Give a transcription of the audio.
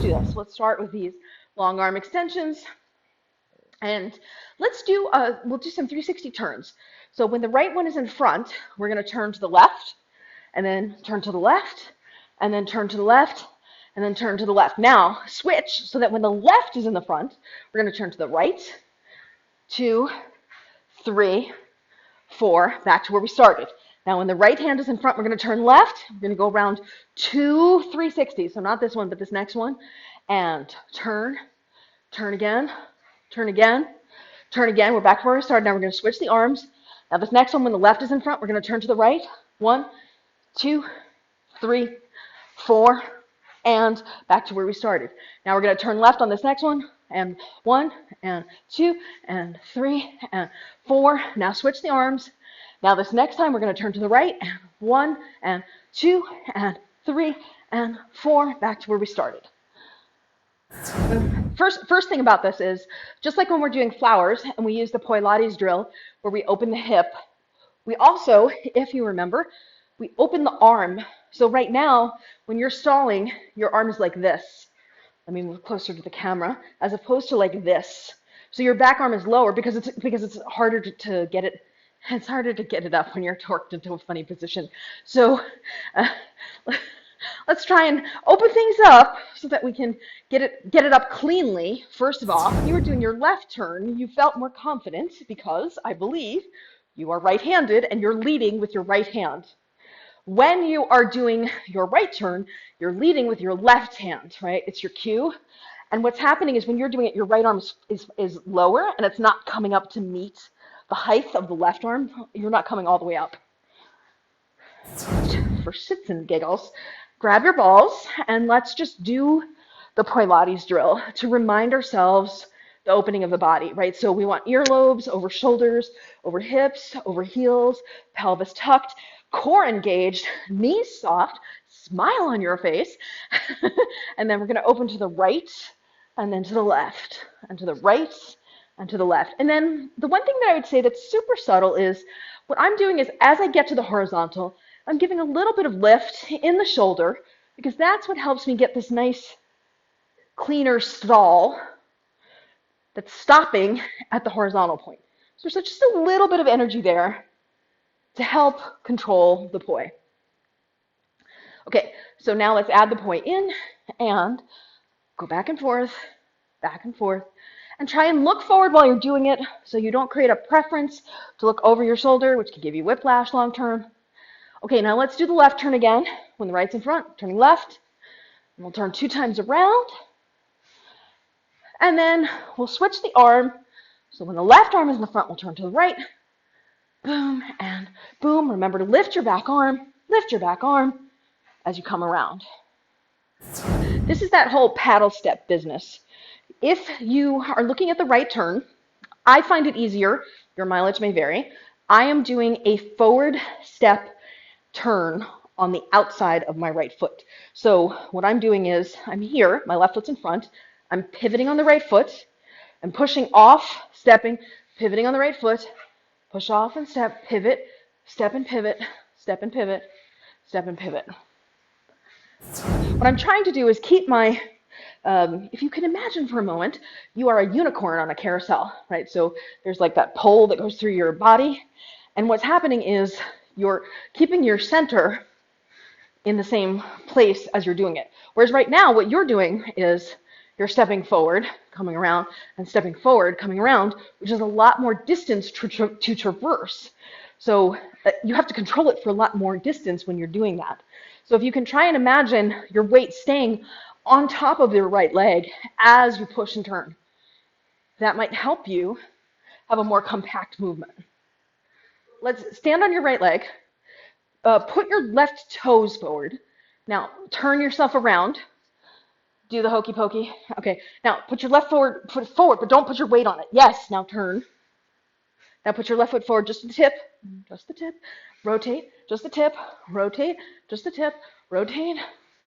do this. Let's start with these long arm extensions. And let's do, we'll do some 360 turns. So when the right one is in front, we're going to turn to the left, and then turn to the left, and then turn to the left, and then turn to the left. Now, switch so that when the left is in the front, we're going to turn to the right, 2, 3, 4, back to where we started. Now, when the right hand is in front, we're going to turn left. We're going to go around 2 360s. So not this one, but this next one. And turn, turn again, turn again, turn again. We're back to where we started. Now we're going to switch the arms. Now this next one, when the left is in front, we're going to turn to the right. 1, 2, 3, 4, and back to where we started. Now we're going to turn left on this next one. And 1, and 2, and 3, and 4. Now switch the arms. Now this next time we're going to turn to the right. And 1, and 2, and 3, and 4. Back to where we started. First thing about this is, just like when we're doing flowers and we use the Pilates drill where we open the hip, we also, if you remember, we open the arm. So right now, when you're stalling, your arm is like this. Let me move closer to the camera, as opposed to like this. So your back arm is lower because it's harder to get it. It's harder to get it up when you're torqued into a funny position. So let's try and open things up so that we can get it up cleanly. First of all, when you were doing your left turn, you felt more confident because I believe you are right-handed and you're leading with your right hand. When you are doing your right turn, you're leading with your left hand, right? It's your cue. And what's happening is when you're doing it, your right arm is lower and it's not coming up to meet the height of the left arm. You're not coming all the way up. For shits and giggles, grab your balls and let's just do the Pilates drill to remind ourselves the opening of the body, right? So we want earlobes, over shoulders, over hips, over heels, pelvis tucked, core engaged, knees soft, smile on your face, and then we're going to open to the right and then to the left and to the right and to the left. And then the one thing that I would say that's super subtle is what I'm doing is as I get to the horizontal, I'm giving a little bit of lift in the shoulder because that's what helps me get this nice, cleaner stall that's stopping at the horizontal point. So there's just a little bit of energy there to help control the poi. Okay, so now let's add the poi in and go back and forth, and try and look forward while you're doing it so you don't create a preference to look over your shoulder, which can give you whiplash long term. Okay, now let's do the left turn again. When the right's in front, turning left, and we'll turn 2 times around, and then we'll switch the arm. So when the left arm is in the front, we'll turn to the right. Boom and boom. Remember to lift your back arm as you come around. This is that whole paddle step business. If you are looking at the right turn, I find it easier. Your mileage may vary. I am doing a forward step turn on the outside of my right foot. So what I'm doing is I'm here, my left foot's in front. I'm pivoting on the right foot. I'm pushing off, stepping, pivoting on the right foot. Push off and step, pivot, step and pivot, step and pivot, step and pivot. What I'm trying to do is keep my, if you can imagine for a moment, you are a unicorn on a carousel, right? So there's like that pole that goes through your body. And what's happening is you're keeping your center in the same place as you're doing it. Whereas right now, what you're doing is you're stepping forward, coming around, and stepping forward, coming around, which is a lot more distance to traverse. So you have to control it for a lot more distance when you're doing that. So if you can try and imagine your weight staying on top of your right leg as you push and turn, that might help you have a more compact movement. Let's stand on your right leg. Put your left toes forward. Now turn yourself around. Do the hokey pokey. Okay, now put your left foot forward, but don't put your weight on it. Yes, now turn. Now put your left foot forward, just the tip, rotate, just the tip, rotate, just the tip, rotate,